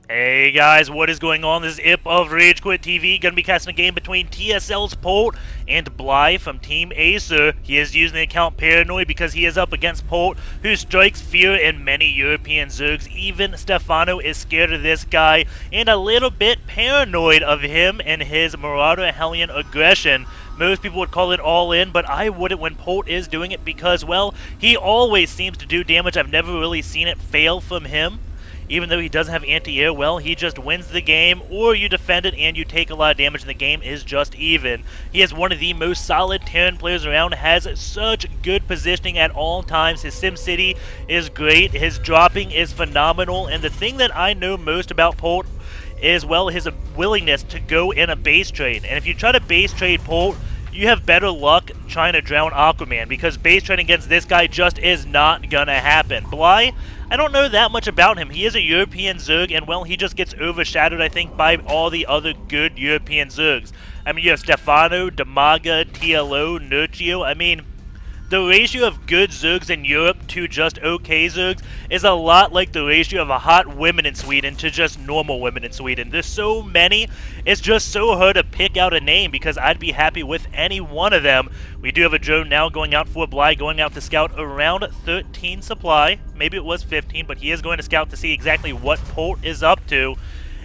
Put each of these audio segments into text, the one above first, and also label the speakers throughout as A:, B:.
A: Hey guys, what is going on? This is Ip of RageQuitTV, going to be casting a game between TSL.Polt and Bly from Team Acer. He is using the account Paranoid because he is up against Polt, who strikes fear in many European Zergs. Even Stefano is scared of this guy and a little bit paranoid of him and his Marauder Hellion aggression. Most people would call it all in, but I wouldn't when Polt is doing it because, well, he always seems to do damage. I've never really seen it fail from him. Even though he doesn't have anti-air, well, he just wins the game, or you defend it and you take a lot of damage and the game is just even. He is one of the most solid Terran players around, has such good positioning at all times. His SimCity is great, his dropping is phenomenal, and the thing that I know most about Polt is, well, his willingness to go in a base trade. And if you try to base trade Polt, you have better luck trying to drown Aquaman, because base trading against this guy just is not gonna happen. Bly, I don't know that much about him. He is a European Zerg, and, well, he just gets overshadowed, I think, by all the other good European Zergs. I mean, you have Stefano, Damaga, TLO, Nurchio. I mean, the ratio of good Zergs in Europe to just okay Zergs is a lot like the ratio of hot women in Sweden to just normal women in Sweden. There's so many, it's just so hard to pick out a name because I'd be happy with any one of them. We do have a drone now going out for Bly, going out to scout around 13 supply. Maybe it was 15, but he is going to scout to see exactly what Polt is up to.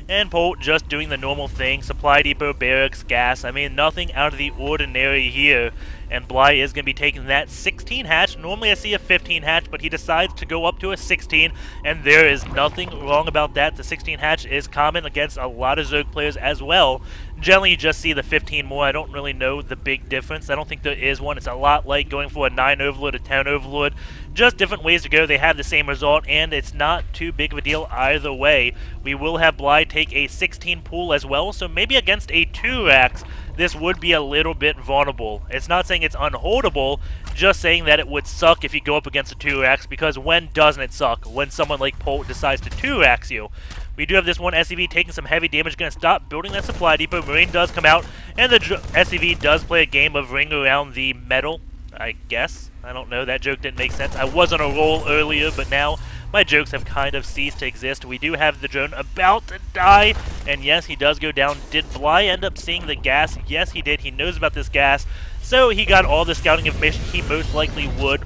A: And Polt just doing the normal thing, supply depot, barracks, gas. I mean, nothing out of the ordinary here. And Bly is going to be taking that 16 hatch. Normally I see a 15 hatch, but he decides to go up to a 16, and there is nothing wrong about that. The 16 hatch is common against a lot of Zerg players as well. Generally, you just see the 15 more. I don't really know the big difference. I don't think there is one. It's a lot like going for a 9 Overlord, a 10 Overlord. Just different ways to go. They have the same result, and it's not too big of a deal either way. We will have Bly take a 16 pool as well, so maybe against a 2-Rax, this would be a little bit vulnerable. It's not saying it's unholdable, just saying that it would suck if you go up against a 2-Rax, because when doesn't it suck? When someone like Polt decides to 2-Rax you. We do have this one SCV taking some heavy damage, going to stop building that supply depot. Marine does come out, and the SCV does play a game of ring around the metal, I guess. I don't know, that joke didn't make sense. I was on a roll earlier, but now my jokes have kind of ceased to exist. We do have the drone about to die, and yes, he does go down. Did Bly end up seeing the gas? Yes, he did. He knows about this gas, so he got all the scouting information he most likely would.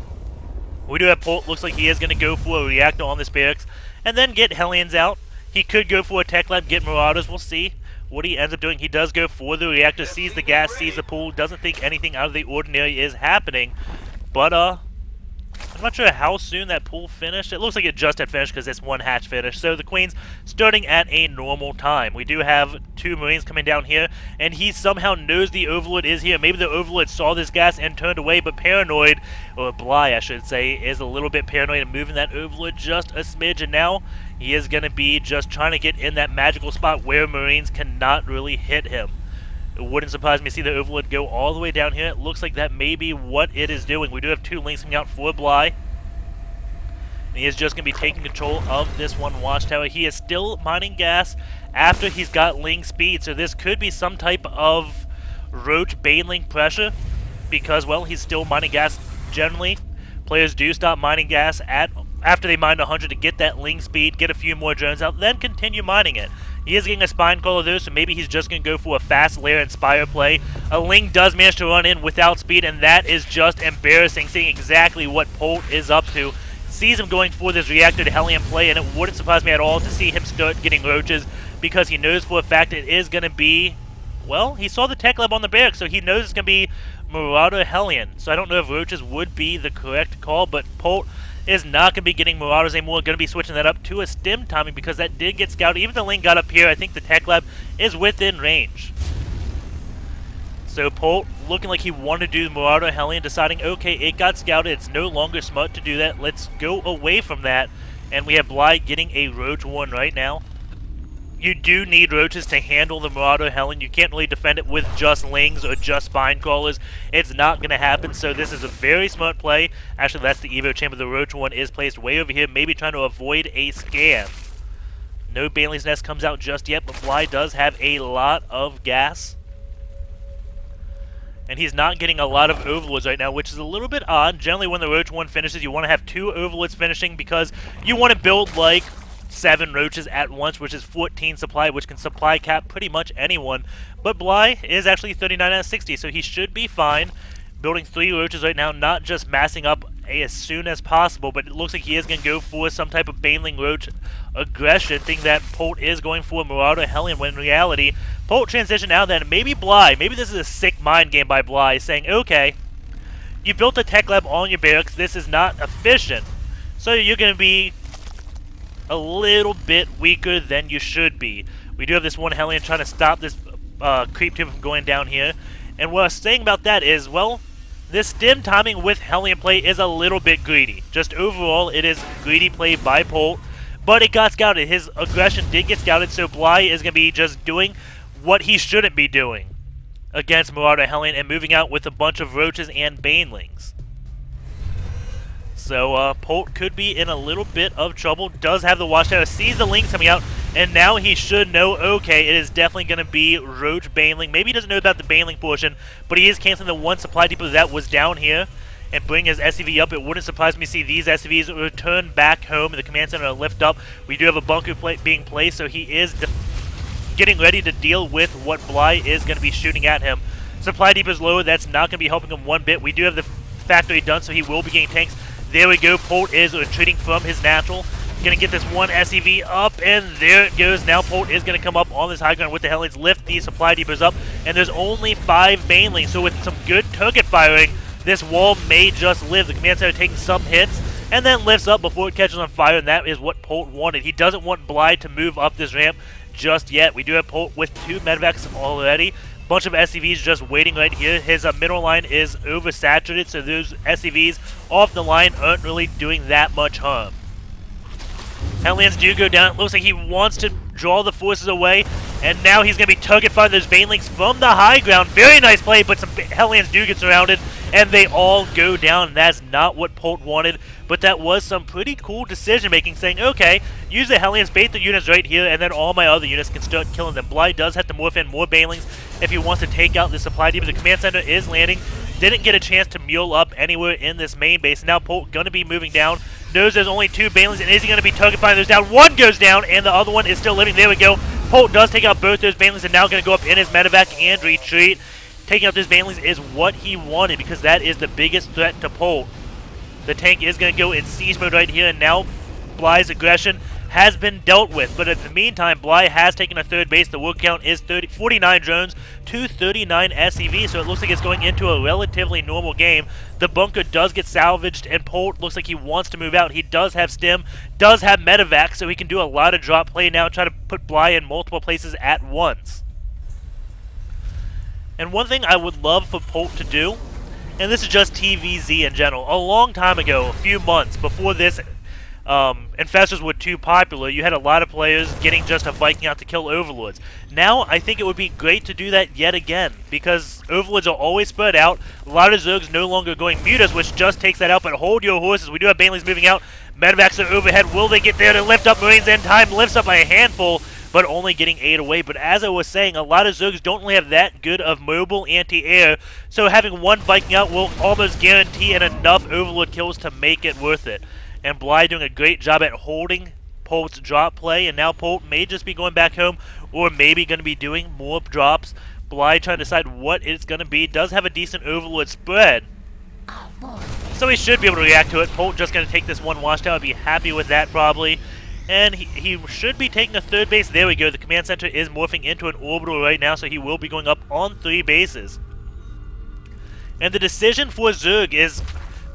A: We do have Polt. Looks like he is going to go for a reactor on this barracks, and then get Hellions out. He could go for a tech lab, get Marauders. We'll see what he ends up doing. He does go for the reactor, sees the gas, sees the pool, doesn't think anything out of the ordinary is happening. But, I'm not sure how soon that pool finished. It looks like it just had finished because it's one hatch finished. So the Queen's starting at a normal time. We do have 2 Marines coming down here, and he somehow knows the Overlord is here. Maybe the Overlord saw this gas and turned away, but Paranoid, or Bly I should say, is a little bit paranoid and moving that Overlord just a smidge, and now he is going to be just trying to get in that magical spot where Marines cannot really hit him. It wouldn't surprise me to see the Overlord go all the way down here. It looks like that may be what it is doing. We do have 2 links coming out for Bly. And he is just going to be taking control of this one watchtower. He is still mining gas after he's got Ling speed. So this could be some type of Roach Baneling pressure. Because, well, he's still mining gas generally. Players do stop mining gas after they mine 100 to get that Ling speed, get a few more drones out, then continue mining it. He is getting a Spine Caller though, so maybe he's just going to go for a fast lair Inspire play. A Ling does manage to run in without speed, and that is just embarrassing, seeing exactly what Polt is up to. Sees him going for this reactor to Hellion play, and it wouldn't surprise me at all to see him start getting roaches, because he knows for a fact it is going to be, well, he saw the tech lab on the barracks, so he knows it's going to be Marauder Hellion. So I don't know if roaches would be the correct call, but Polt is not going to be getting Marauders anymore. Going to be switching that up to a stim timing because that did get scouted. Even the Ling got up here. I think the tech lab is within range. So Polt looking like he wanted to do the Marauder Hellion, deciding, okay, it got scouted. It's no longer smart to do that. Let's go away from that. And we have Bly getting a Roach 1 right now. You do need roaches to handle the Marauder Hellion. You can't really defend it with just Lings or just Spine Crawlers. It's not going to happen, so this is a very smart play. Actually, that's the Evo chamber. The Roach 1 is placed way over here, maybe trying to avoid a scan. No Baneling's Nest comes out just yet, but Bly does have a lot of gas. And he's not getting a lot of Overlords right now, which is a little bit odd. Generally, when the Roach 1 finishes, you want to have 2 Overlords finishing because you want to build, like, 7 roaches at once, which is 14 supply, which can supply cap pretty much anyone. But Bly is actually 39 out of 60, so he should be fine. Building 3 roaches right now, not just massing up as soon as possible, but it looks like he is going to go for some type of Baneling Roach aggression, thinking that Polt is going for Marauder Hellion, when in reality, Polt transitioned out then. Maybe Bly, maybe this is a sick mind game by Bly, saying, okay, you built a tech lab on your barracks, this is not efficient, so you're going to be a little bit weaker than you should be. We do have this one Hellion trying to stop this creep tube from going down here, and what I was saying about that is, well, this stim timing with Hellion play is a little bit greedy. Just overall, it is greedy play by Polt, but it got scouted. His aggression did get scouted, so Bly is going to be just doing what he shouldn't be doing against Marauder Hellion and moving out with a bunch of roaches and banelings. So Polt could be in a little bit of trouble. Does have the watchtower, sees the lings coming out, and now he should know, okay, it is definitely going to be Roach Baneling. Maybe he doesn't know about the Baneling portion, but he is canceling the one supply depot that was down here and bring his SCV up. It wouldn't surprise me to see these SCVs return back home and the command center lift up. We do have a bunker being placed, so he is getting ready to deal with what Bly is going to be shooting at him. Supply depot is low. That's not going to be helping him one bit. We do have the factory done, so he will be getting tanks. There we go. Polt is retreating from his natural. Going to get this one SCV up, and there it goes. Now Polt is going to come up on this high ground with the Hellions, lift these supply depots up, and there's only 5 Banelings. So with some good target firing, this wall may just live. The command center taking some hits, and then lifts up before it catches on fire, and that is what Polt wanted. He doesn't want Bly to move up this ramp just yet. We do have Polt with 2 medevacs already. Bunch of SCVs just waiting right here. His mineral line is oversaturated, so those SCVs off the line aren't really doing that much harm. Hellions do go down. It looks like he wants to draw the forces away, and now he's going to be target firing those Banelings from the high ground. Very nice play, but some Hellions do get surrounded, and they all go down. That's not what Polt wanted, but that was some pretty cool decision-making, saying, okay, use the Hellions, bait the units right here, and then all my other units can start killing them. Bly does have to morph in more Banelings if he wants to take out the supply depot. The command center is landing. Didn't get a chance to mule up anywhere in this main base. Now Polt going to be moving down. Knows there's only 2 Banelings, and is he going to be target firing those down? One goes down, and the other one is still living. There we go. Polt does take out both those Banelings, and now going to go up in his medevac and retreat. Taking out those Banelings is what he wanted, because that is the biggest threat to Polt. The tank is going to go in siege mode right here, and now Bly's aggression has been dealt with. But in the meantime, Bly has taken a 3rd base. The work count is 49 drones to 39 SCVs, so it looks like it's going into a relatively normal game. The bunker does get salvaged, and Polt looks like he wants to move out. He does have stim, does have medevac, so he can do a lot of drop play now, try to put Bly in multiple places at once. And one thing I would love for Polt to do, and this is just TVZ in general, a long time ago, a few months before this infestors were too popular, you had a lot of players getting just a Viking out to kill Overlords. Now, I think it would be great to do that yet again, because Overlords are always spread out. A lot of Zergs no longer going mutas, which just takes that out, but hold your horses. We do have Banelings moving out. Medevacs are overhead. Will they get there to lift up Marines in time? Lifts up by a handful, but only getting 8 away. But as I was saying, a lot of Zergs don't really have that good of mobile anti-air, so having one Viking out will almost guarantee enough Overlord kills to make it worth it. And Bly doing a great job at holding Polt's drop play, and now Polt may just be going back home, or maybe going to be doing more drops. Bly trying to decide what it's going to be. Does have a decent Overlord spread, so he should be able to react to it. Polt just going to take this one watchtower, be happy with that probably. And he should be taking a 3rd base. There we go. The command center is morphing into an orbital right now, so he will be going up on 3 bases. And the decision for Zerg is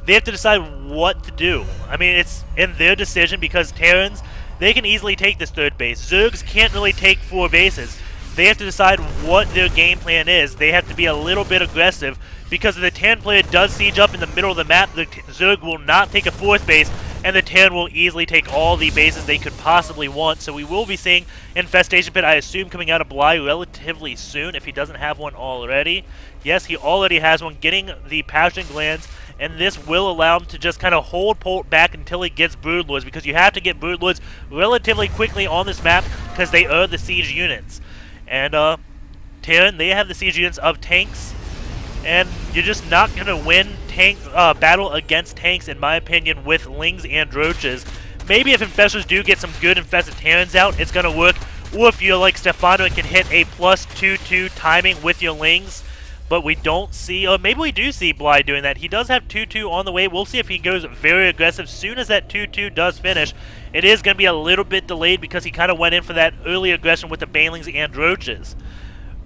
A: they have to decide what to do. I mean, it's in their decision, because Terrans, they can easily take this 3rd base. Zergs can't really take 4 bases. They have to decide what their game plan is. They have to be a little bit aggressive, because if the Terran player does siege up in the middle of the map, the Zerg will not take a 4th base, and the Terran will easily take all the bases they could possibly want. So we will be seeing Infestation Pit, I assume, coming out of Bly relatively soon, if he doesn't have one already. Yes, he already has one, getting the Passion Glands, and this will allow him to just kind of hold Polt back until he gets Broodlords, because you have to get Broodlords relatively quickly on this map, because they are the siege units. And Terran, they have the siege units of tanks, and you're just not going to win tank battle against tanks, in my opinion, with Lings and Droches, Maybe if Infestors do get some good Infested Terrans out, it's going to work. Or if you're like Stefano and can hit a +2/2 timing with your Lings. But we don't see, or maybe we do see Bly doing that. He does have 2/2 on the way. We'll see if he goes very aggressive. Soon as that 2/2 does finish, it is going to be a little bit delayed because he kind of went in for that early aggression with the Banelings and Roaches.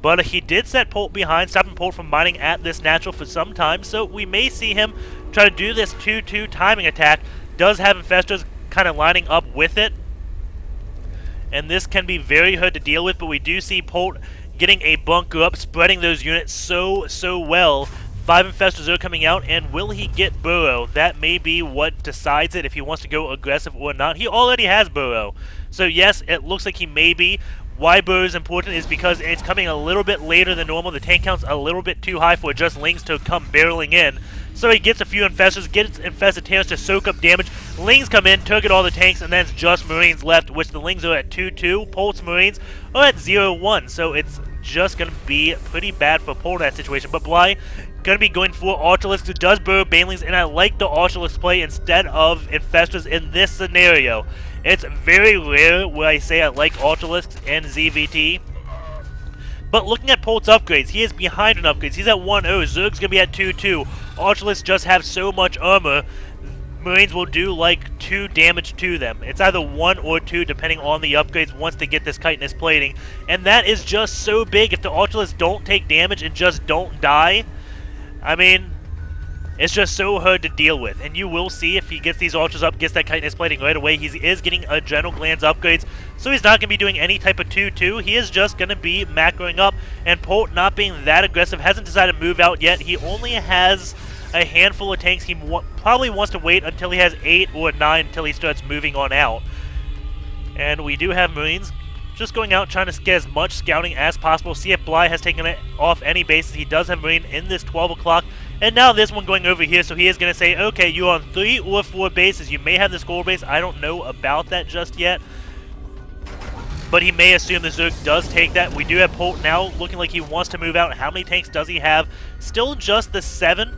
A: But he did set Polt behind, stopping Polt from mining at this natural for some time. So we may see him try to do this 2/2 timing attack. Does have Infestors kind of lining up with it. And this can be very hard to deal with, but we do see Polt getting a bunker up, spreading those units so well. 5 Infestors are coming out, and will he get Burrow? That may be what decides it, if he wants to go aggressive or not. He already has Burrow. So yes, it looks like he may be. Why Burrow is important is because it's coming a little bit later than normal. The tank count's a little bit too high for just Lings to come barreling in. So he gets a few Infestors, gets Infested Terrans to soak up damage. Lings come in, target all the tanks, and then it's just Marines left, which the Lings are at 2/2. Polt's Marines are at 0/1. So it's just going to be pretty bad for Polt in that situation. But Bly going to be going for Ultralisks, who does burrow Banelings, and I like the Ultralisk play instead of Infestors in this scenario. It's very rare where I say I like Ultralisks and ZVT. But looking at Polt's upgrades, he is behind in upgrades. He's at 1-0. Zerg's going to be at 2-2. Ultralisks just have so much armor, Marines will do like 2 damage to them. It's either 1 or 2 depending on the upgrades once they get this chitinous plating. And that is just so big. If the Ultralisks don't take damage and just don't die, I mean, it's just so hard to deal with. And you will see if he gets these Ultras up, gets that chitinous plating right away, he is getting Adrenal Glands upgrades. So he's not going to be doing any type of 2-2. He is just going to be macroing up. And Polt, not being that aggressive, hasn't decided to move out yet. He only has a handful of tanks. He probably wants to wait until he has 8 or 9 until he starts moving on out. And we do have Marines just going out trying to get as much scouting as possible. See if Bly has taken it off any bases. He does have Marine in this 12 o'clock. And now this one going over here, so he is going to say, okay, you're on 3 or 4 bases. You may have the score base. I don't know about that just yet. But he may assume the Zerg does take that. We do have Polt now looking like he wants to move out. How many tanks does he have? Still just the 7.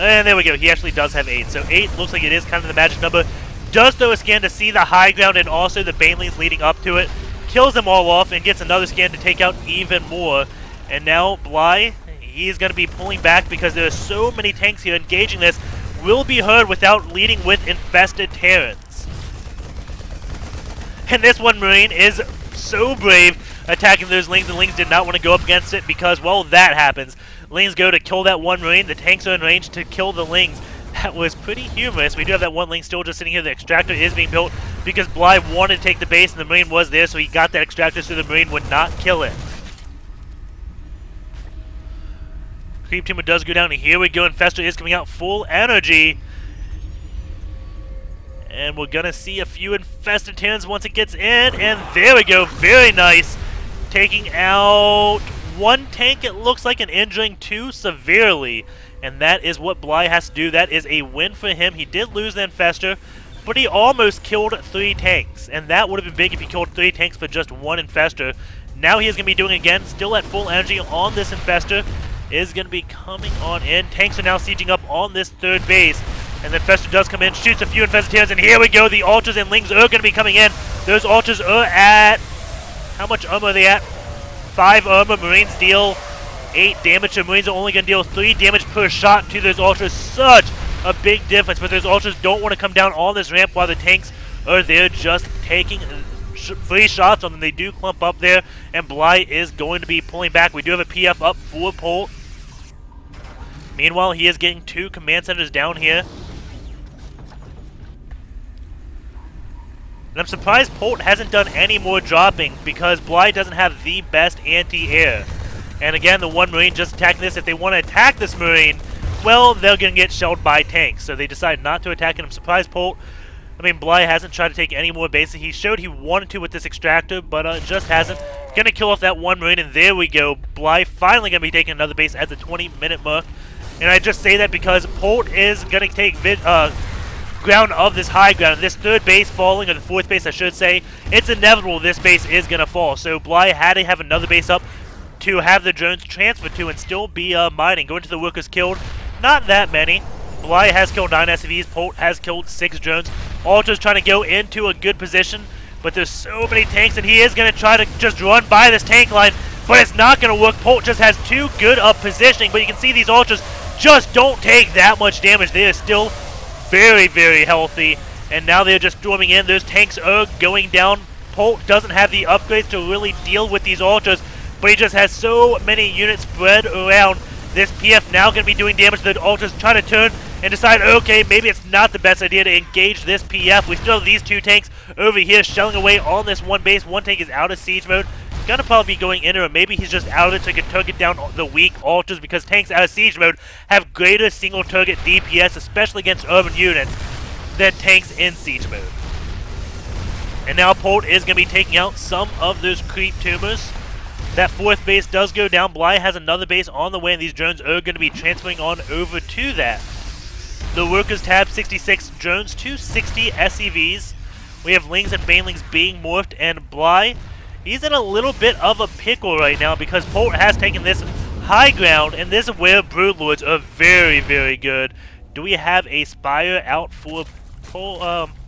A: And there we go. He actually does have 8. So 8 looks like it is kind of the magic number. Does throw a scan to see the high ground and also the Banelings leading up to it. Kills them all off and gets another scan to take out even more. And now Bly, he's going to be pulling back because there are so many tanks here. Engaging this will be hard without leading with Infested Terrans. And this one Marine is so brave attacking those Lings. The Lings did not want to go up against it because, well, that happens. Lings go to kill that one Marine. The tanks are in range to kill the Lings. That was pretty humorous. We do have that one Ling still just sitting here. The extractor is being built because Bly wanted to take the base and the Marine was there, so he got that extractor so the Marine would not kill it. Creep Tumor does go down, and here we go. Infestor is coming out full energy. And we're going to see a few Infested Terrans once it gets in. And there we go. Very nice. Taking out one tank, it looks like, and injuring 2 severely. And that is what Bly has to do. That is a win for him. He did lose the Infestor, but he almost killed 3 tanks. And that would have been big if he killed 3 tanks for just 1 Infestor. Now he is going to be doing it again. Still at full energy on this Infestor. Is going to be coming on in. Tanks are now sieging up on this 3rd base. And the Infestor does come in, shoots a few Infested Terrans, and here we go. The Ultras and Lings are going to be coming in. Those Ultras are at... how much armor are they at? 5 armor. Marines deal 8 damage. So Marines are only going to deal 3 damage per shot to those Ultras. Such a big difference. But those Ultras don't want to come down on this ramp while the tanks are there just taking free shots on them. They do clump up there, and Bly is going to be pulling back. We do have a PF up for Polt. Meanwhile, he is getting 2 command centers down here. And I'm surprised Polt hasn't done any more dropping because Bly doesn't have the best anti-air. And again, the one Marine just attacking this. If they want to attack this Marine, well, they're going to get shelled by tanks. So they decide not to attack it. I'm surprised Polt, Bly hasn't tried to take any more bases. He showed he wanted to with this extractor, but just hasn't. Going to kill off that one Marine, and there we go. Bly finally going to be taking another base at the 20-minute mark. And I just say that because Polt is going to take ground of this high ground. This 3rd base falling, or the 4th base I should say, it's inevitable this base is going to fall. So Bly had to have another base up to have the drones transfer to and still be mining. Going to the workers killed. Not that many. Bly has killed 9 SCVs. Polt has killed 6 drones. Ultra's trying to go into a good position, but there's so many tanks, and he is going to try to just run by this tank line, but it's not going to work. Polt just has too good of positioning, but you can see these Ultras just don't take that much damage. They are still very, very healthy, and now they're just storming in. Those tanks are going down. Polt doesn't have the upgrades to really deal with these Ultras, but he just has so many units spread around. This PF now going to be doing damage to the Ultras, trying to turn and decide, okay, maybe it's not the best idea to engage this PF. We still have these 2 tanks over here shelling away on this one base. One tank is out of siege mode. Gonna probably be going in, or maybe he's just out of it so he can target down the weak Ultras, because tanks out of siege mode have greater single target DPS, especially against urban units, than tanks in siege mode. And now Polt is going to be taking out some of those creep tumors. That 4th base does go down. Bly has another base on the way, and these drones are going to be transferring on over to that. The workers tab 66 drones to 60 SCVs. We have Lings and Banelings being morphed, and Bly, he's in a little bit of a pickle right now because Polt has taken this high ground, and this is where Broodlords are very, very good. Do we have a Spire out for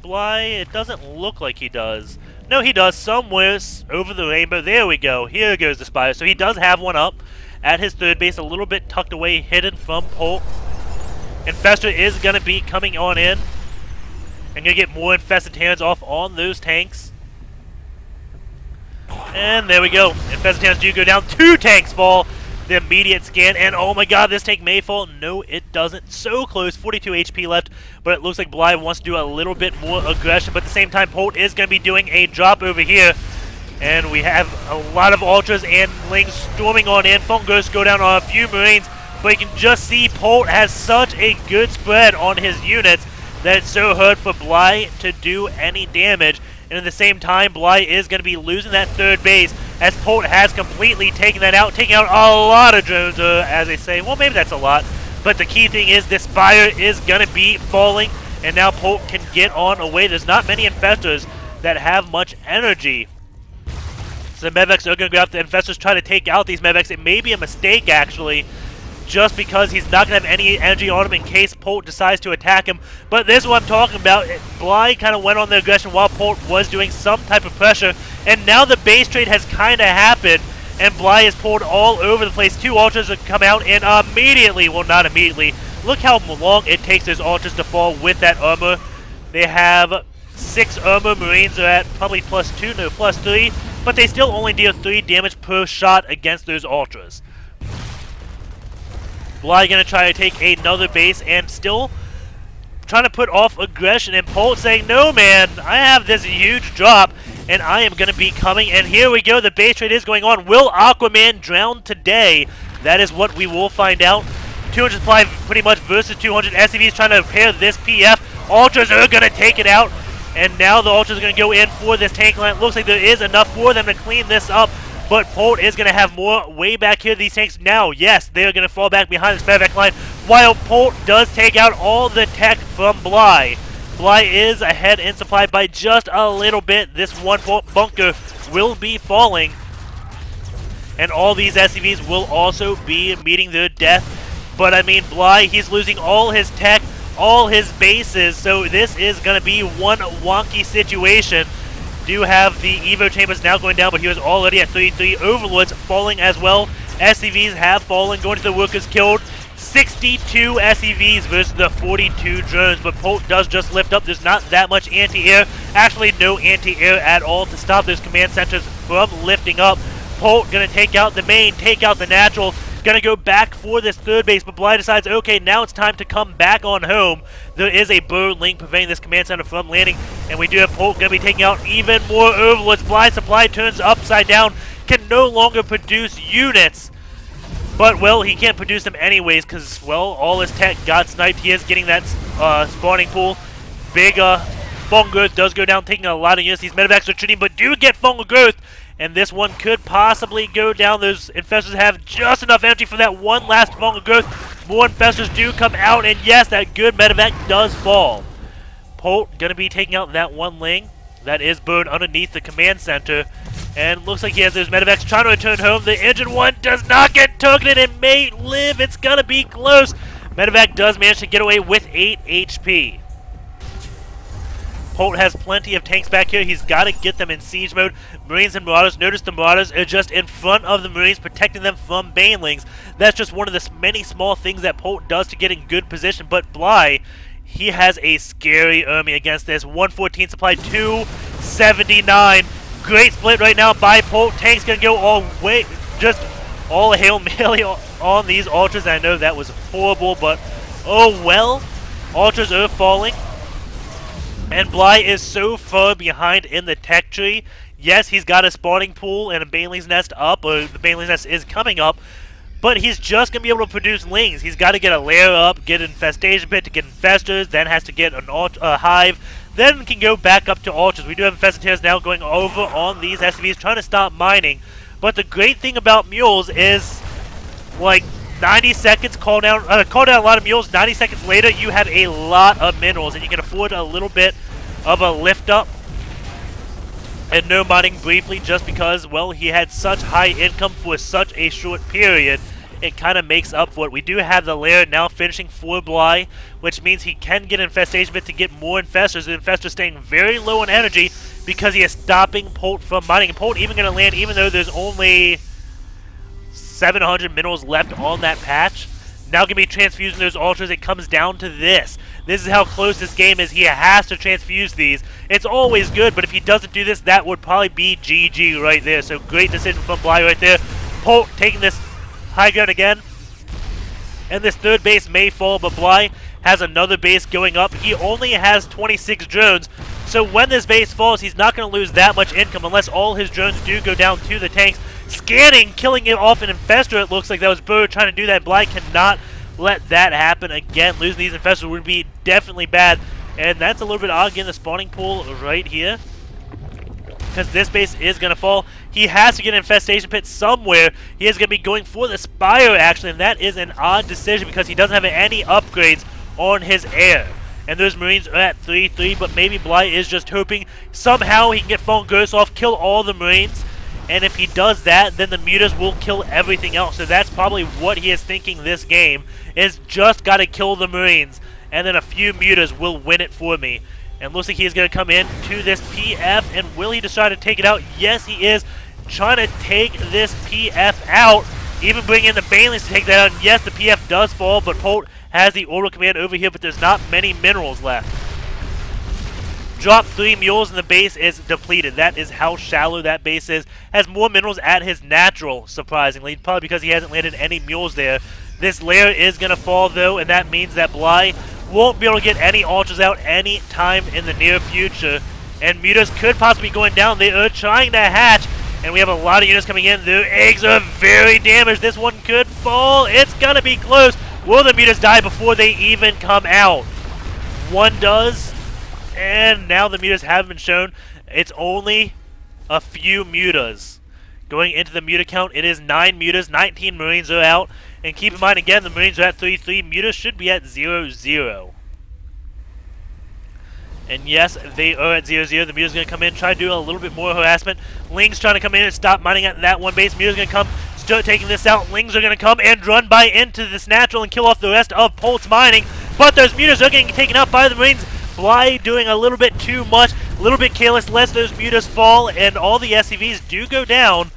A: Bly? It doesn't look like he does. No, he does, somewhere over the rainbow. There we go. Here goes the Spire. So he does have one up at his 3rd base, a little bit tucked away, hidden from Polt. Infestor is going to be coming on in and going to get more infested hands off on those tanks. And there we go. Infested hands do go down. 2 tanks fall. The immediate scan, and oh my god, this tank may fall. No, it doesn't. So close. 42 HP left, but it looks like Bly wants to do a little bit more aggression, but at the same time, Polt is going to be doing a drop over here, and we have a lot of Ultras and Lings storming on in. Phone Ghosts go down on a few Marines, but you can just see Polt has such a good spread on his units that it's so hard for Bly to do any damage. And at the same time, Bly is going to be losing that 3rd base, as Polt has completely taken that out, taking out a lot of drones, as they say. Well, maybe that's a lot. But the key thing is this Spire is going to be falling, and now Polt can get on away. There's not many Infestors that have much energy. So the Medvex are going to go after the Infestors, try to take out these Medvex. It may be a mistake, actually, just because he's not going to have any energy on him in case Polt decides to attack him. But this is what I'm talking about. Bly kind of went on the aggression while Polt was doing some type of pressure, and now the base trade has kind of happened, and Bly is pulled all over the place. 2 Ultras have come out, and immediately, well, not immediately, look how long it takes those Ultras to fall with that armor. They have 6 armor. Marines are at probably +2, no, +3, but they still only deal 3 damage per shot against those Ultras. Bly going to try to take another base and still trying to put off aggression, and Polt saying, no man, I have this huge drop and I am going to be coming, and here we go, the base trade is going on. Will Aquaman drown today? That is what we will find out. 200 supply pretty much versus 200 SCVs trying to repair this PF. Ultras are going to take it out, and now the Ultras are going to go in for this tank line. It looks like there is enough for them to clean this up. But Polt is going to have more way back here. These tanks now, yes, they're going to fall back behind this medevac line, while Polt does take out all the tech from Bly. Bly is ahead in supply by just a little bit. This one bunker will be falling, and all these SCVs will also be meeting their death. But I mean, Bly, he's losing all his tech, all his bases, so this is going to be one wonky situation. Do have the Evo Chambers now going down, but he was already at 33. Overlords falling as well. SCVs have fallen, going to the workers killed. 62 SCVs versus the 42 drones, but Polt does just lift up. There's not that much anti-air. Actually, no anti-air at all to stop those command centers from lifting up. Polt going to take out the main, take out the natural. Going to go back for this 3rd base, but Bly decides, okay, now it's time to come back on home. There is a bird link preventing this command center from landing, and we do have Polt going to be taking out even more Overlords. Bly supply turns upside down, can no longer produce units. But, well, he can't produce them anyways because, well, all his tech got sniped. He is getting that spawning pool. Big fungal growth does go down, taking a lot of units. These medevacs are treating, but do get fungal growth. And this one could possibly go down. Those infestors have just enough energy for that one last fungal growth. More infestors do come out, and yes, that good medevac does fall. Polt going to be taking out that one Ling. That is burned underneath the command center. And looks like he has those medevacs trying to return home. The engine one does not get targeted and may live. It's going to be close. Medevac does manage to get away with 8 HP. Polt has plenty of tanks back here. He's got to get them in siege mode. Marines and Marauders. Notice the Marauders are just in front of the Marines, protecting them from Banelings. That's just one of the many small things that Polt does to get in good position. But Bly, he has a scary army against this. 114 supply, 279. Great split right now by Polt. Tank's going to go all way, just all Hail Mary on these Ultras. I know that was horrible, but oh well. Ultras are falling. And Bly is so far behind in the tech tree. Yes, he's got a spawning pool and a Baneling's Nest up, or the Baneling's Nest is coming up, but he's just going to be able to produce lings. He's got to get a lair up, get an infestation pit to get infestors, then has to get a hive, then can go back up to ultras. We do have infestors now going over on these SCVs, trying to stop mining. But the great thing about mules is, like, 90 seconds, call down a lot of mules. 90 seconds later, you have a lot of minerals, and you can afford a little bit of a lift up. And no mining briefly, just because, well, he had such high income for such a short period. It kind of makes up for it. We do have the lair now finishing for Bly, which means he can get infestation bit to get more infestors. The infestors staying very low on energy because he is stopping Polt from mining. And Polt even going to land, even though there's only 700 minerals left on that patch. Now going to be transfusing those ultras. It comes down to this. This is how close this game is. He has to transfuse these. It's always good, but if he doesn't do this, that would probably be GG right there. So great decision from Bly right there. Polt taking this high ground again. And this third base may fall, but Bly has another base going up. He only has 26 drones. So when this base falls, he's not going to lose that much income unless all his drones do go down to the tanks. Scanning, killing it off an infestor. It looks like that was Burr trying to do that. Bly cannot let that happen again. Losing these infestors would be definitely bad. And that's a little bit odd, getting the spawning pool right here, because this base is going to fall. He has to get an infestation pit somewhere. He is going to be going for the Spire, actually, and that is an odd decision because he doesn't have any upgrades on his air. And those Marines are at 3-3, but maybe Bly is just hoping somehow he can get Fallen Ghost off, kill all the Marines. And if he does that, then the mutas will kill everything else. So that's probably what he is thinking this game, is just got to kill the Marines. And then a few mutas will win it for me. And looks like he is going to come in to this PF. And will he decide to take it out? Yes, he is trying to take this PF out. Even bring in the Banelings to take that out. And yes, the PF does fall, but Polt has the orbital command over here, but there's not many minerals left. Drop 3 mules and the base is depleted. That is how shallow that base is. Has more minerals at his natural, surprisingly. Probably because he hasn't landed any mules there. This lair is going to fall, though, and that means that Bly won't be able to get any ultras out any time in the near future. And mutas could possibly be going down. They are trying to hatch, and we have a lot of units coming in. Their eggs are very damaged. This one could fall. It's going to be close. Will the mutas die before they even come out? One does. And now the mutas have been shown. It's only a few mutas. Going into the muta count, it is 9 mutas. 19 Marines are out. And keep in mind, again, the Marines are at 3-3. Mutas should be at 0-0. And yes, they are at 0-0. The muta's going to come in, try to do a little bit more harassment. Ling's trying to come in and stop mining at that one base. Muta's going to come, start taking this out. Lings are going to come and run by into this natural and kill off the rest of Polt's mining. But those mutas are getting taken out by the Marines. Bly doing a little bit too much, a little bit careless, lets those mutas fall, and all the SCVs do go down,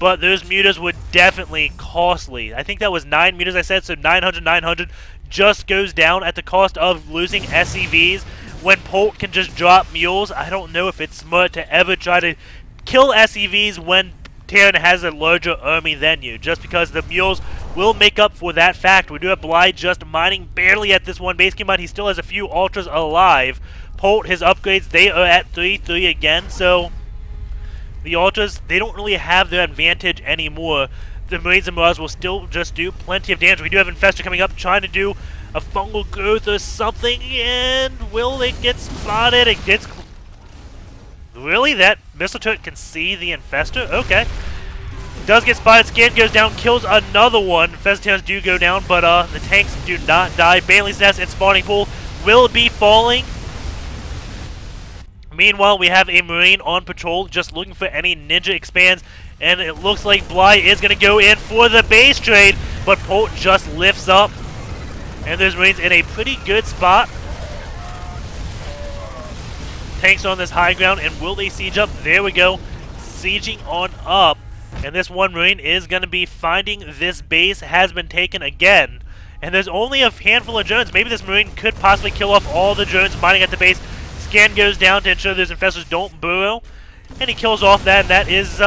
A: but those mutas were definitely costly. I think that was 9 mutas I said, so 900 just goes down at the cost of losing SCVs. When Polt can just drop mules, I don't know if it's smart to ever try to kill SCVs when Terran has a larger army than you, just because the mules will make up for that fact. We do have Bly just mining barely at this one base. Keep in mind, he still has a few ultras alive. Polt, his upgrades, they are at 3-3 again, so the ultras, they don't really have their advantage anymore. The Marines and Marauders will still just do plenty of damage. We do have Infestor coming up, trying to do a fungal growth or something, and will it get spotted? It gets... Really? That missile turret can see the Infestor? Okay. Does get spotted. Scan goes down, kills another one. Infestors do go down, but the tanks do not die. Baneling's Nest and Spawning Pool will be falling. Meanwhile, we have a Marine on patrol just looking for any ninja expands, and it looks like Bly is going to go in for the base trade, but Polt just lifts up And there's Marines in a pretty good spot. Tanks on this high ground, and will they siege up? There we go. Sieging on up. And this one Marine is going to be finding this base has been taken again. And there's only a handful of drones. Maybe this Marine could possibly kill off all the drones mining at the base. Scan goes down to ensure those infestors don't burrow. And he kills off that, and that is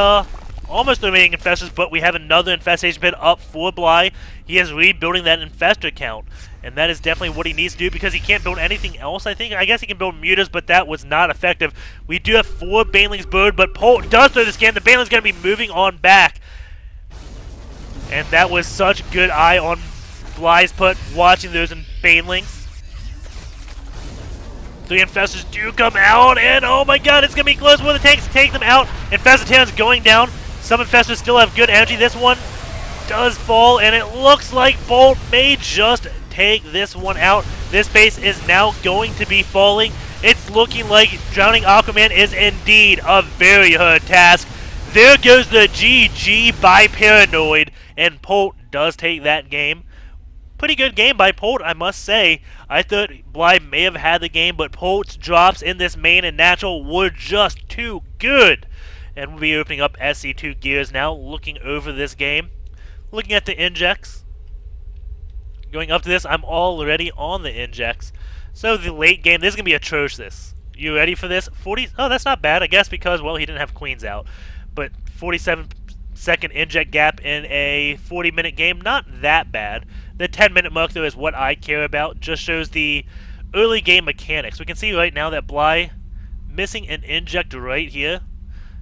A: almost the remaining infestors, but we have another infestation pit up for Bly. He is rebuilding that infestor count. And that is definitely what he needs to do because he can't build anything else, I think. I guess he can build mutas, but that was not effective. We do have 4 Banelings bird, but Polt does throw the scan. The Baneling's going to be moving on back. And that was such a good eye on Bly's put, watching those Banelings. 3 infestors do come out, and oh my god, it's going to be close. Will the tanks take them out? Infestation's going down. Some infestors still have good energy. This one does fall, and it looks like Polt may just take this one out. This base is now going to be falling. It's looking like Drowning Aquaman is indeed a very hard task. There goes the GG by Paranoid, and Polt does take that game. Pretty good game by Polt, I must say. I thought Bly may have had the game, but Polt's drops in this main and natural were just too good. And we'll be opening up SC2 gears now, looking over this game. Looking at the injects. Going up to this, I'm already on the injects. So the late game, this is going to be atrocious. You ready for this? 40. Oh, that's not bad, I guess, because, well, he didn't have queens out. But 47-second inject gap in a 40-minute game, not that bad. The 10-minute mark, though, is what I care about. Just shows the early game mechanics. We can see right now that Bly missing an inject right here.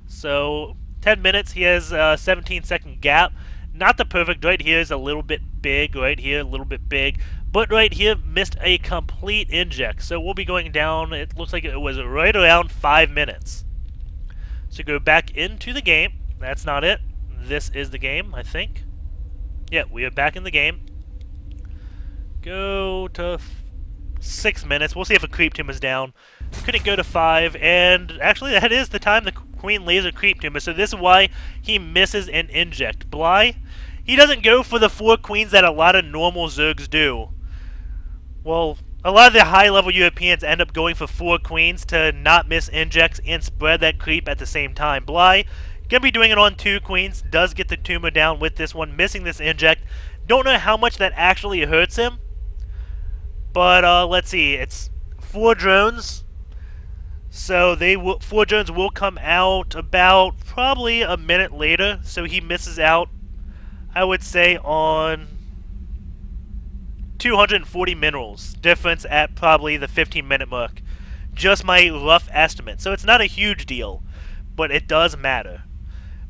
A: So 10 minutes, he has a 17-second gap. Not the perfect. Right here is a little bit big. Right here, a little bit big. But right here, missed a complete inject. So we'll be going down, it looks like it was right around 5 minutes. So go back into the game. That's not it. This is the game, I think. Yeah, we are back in the game. Go to 6 minutes. We'll see if a creep tomb is down. Couldn't go to 5, and actually that is the time the Queen laser creep tomb is. So this is why he misses an inject. Bly, he doesn't go for the 4 queens that a lot of normal Zergs do. Well, a lot of the high-level Europeans end up going for 4 queens to not miss injects and spread that creep at the same time. Bly, gonna be doing it on 2 queens, does get the tumor down with this one, missing this inject. Don't know how much that actually hurts him, but let's see, it's 4 drones. So 4 drones will come out about probably a minute later. So he misses out, I would say, on 240 minerals. Difference at probably the 15-minute mark. Just my rough estimate. So it's not a huge deal, but it does matter.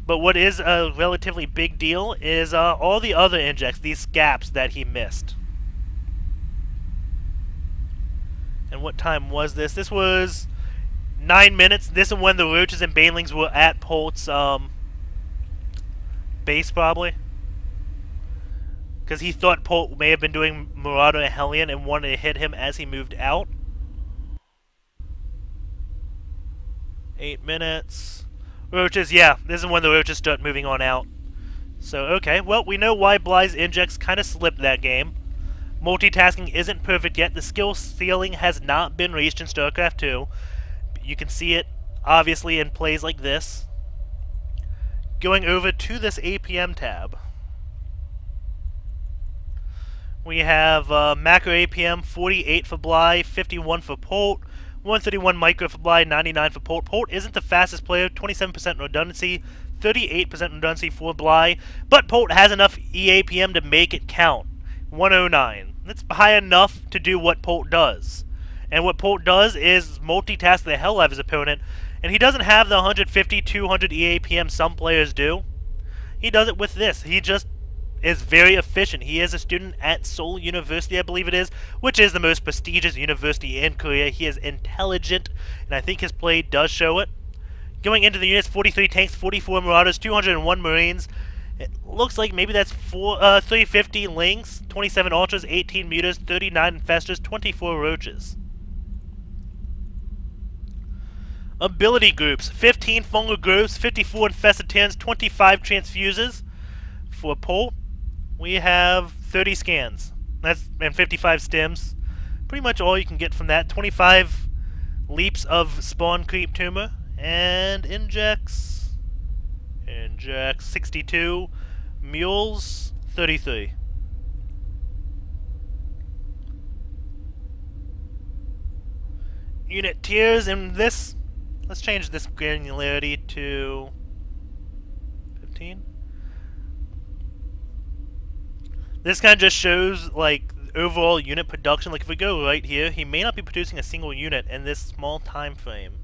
A: But what is a relatively big deal is all the other injects, these scaps that he missed. And what time was this? This was 9 minutes. This is when the roaches and banelings were at Polt's base, probably. Because he thought Polt may have been doing Marauder and Hellion and wanted to hit him as he moved out. 8 minutes. Roaches, yeah, this is when the roaches start moving on out. So, okay, well, we know why Bly's injects kind of slipped that game. Multitasking isn't perfect yet. The skill ceiling has not been reached in StarCraft 2. You can see it, obviously, in plays like this. Going over to this APM tab. We have macro APM, 48 for Bly, 51 for Polt, 131 micro for Bly, 99 for Polt. Polt isn't the fastest player, 27% redundancy, 38% redundancy for Bly, but Polt has enough EAPM to make it count. 109. That's high enough to do what Polt does. And what Polt does is multitask the hell out of his opponent, and he doesn't have the 150, 200 EAPM some players do. He does it with this. He just is very efficient. He is a student at Seoul University, I believe it is, which is the most prestigious university in Korea. He is intelligent, and I think his play does show it. Going into the units, 43 tanks, 44 marauders, 201 marines. It looks like maybe that's 350 lings, 27 ultras, 18 mutas, 39 infestors, 24 roaches. Ability groups, 15 fungal groups, 54 infested tens, 25 transfuses. For Polt, we have 30 scans. and 55 stims. Pretty much all you can get from that. 25 leaps of spawn creep tumor, and injects 62, mules 33. Unit tiers in this. Let's change this granularity to 15. This kind of just shows like overall unit production. Like if we go right here, he may not be producing a single unit in this small time frame.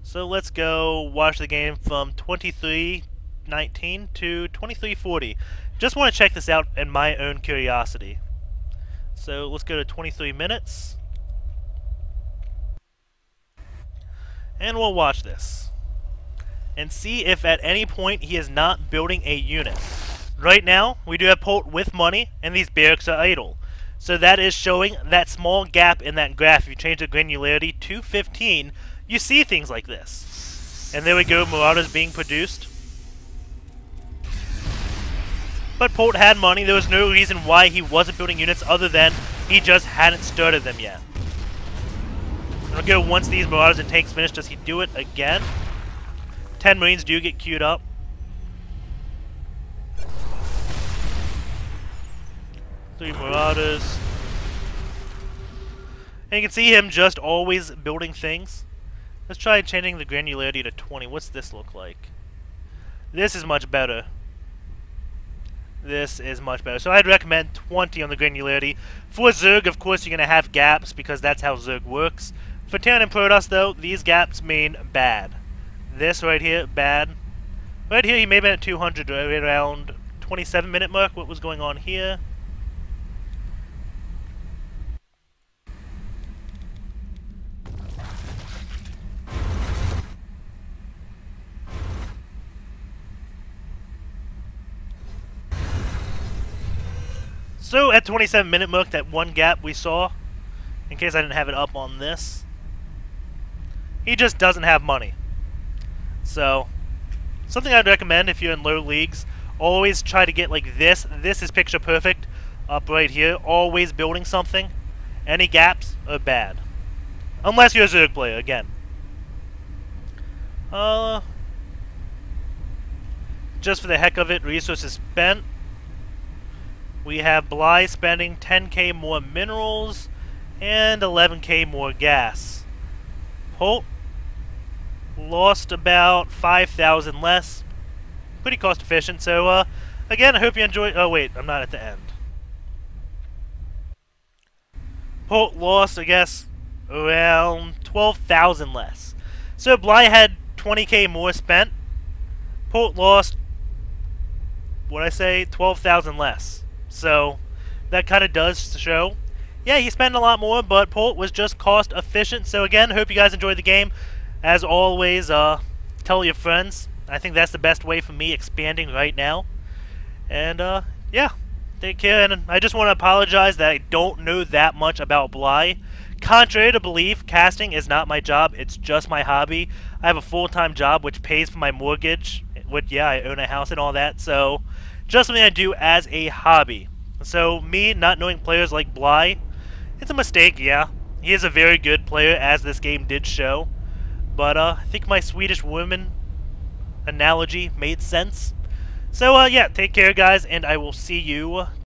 A: So let's go watch the game from 23:19 to 23:40. Just want to check this out in my own curiosity. So let's go to 23 minutes. And we'll watch this. And see if at any point he is not building a unit. Right now, we do have Polt with money, and these barracks are idle. So that is showing that small gap in that graph. If you change the granularity to 15, you see things like this. And there we go, Marauders being produced. But Polt had money. There was no reason why he wasn't building units other than he just hadn't started them yet. I'll go once these Marauders and tanks finish. Does he do it again? 10 Marines do get queued up. Three Marauders. And you can see him just always building things. Let's try changing the granularity to 20. What's this look like? This is much better. This is much better. So I'd recommend 20 on the granularity. For Zerg, of course, you're going to have gaps because that's how Zerg works. For Terran and Protoss, though, these gaps mean bad. This right here, bad. Right here, he may have been at 200, right around 27-minute mark. What was going on here? So at 27-minute mark, that one gap we saw, in case I didn't have it up on this, he just doesn't have money. So, something I'd recommend if you're in low leagues, always try to get like this. This is picture perfect up right here. Always building something. Any gaps are bad. Unless you're a Zerg player, again. Just for the heck of it, resources spent. We have Bly spending 10k more minerals and 11k more gas. Polt lost about 5,000 less. Pretty cost efficient. So, again, I hope you enjoyed. Oh, wait, I'm not at the end. Polt lost, I guess, around 12,000 less. So, Bly had 20k more spent. Polt lost, what'd I say, 12,000 less. So, that kind of does show. Yeah, he spent a lot more, but Polt was just cost efficient. So again, hope you guys enjoyed the game. As always, tell your friends. I think that's the best way for me expanding right now. And yeah, take care. And I just want to apologize that I don't know that much about Bly. Contrary to belief, casting is not my job. It's just my hobby. I have a full-time job which pays for my mortgage. Which, yeah, I own a house and all that. So, just something I do as a hobby. So, me not knowing players like Bly, it's a mistake, yeah. He is a very good player, as this game did show. But I think my Swedish woman analogy made sense. So, yeah, take care, guys, and I will see you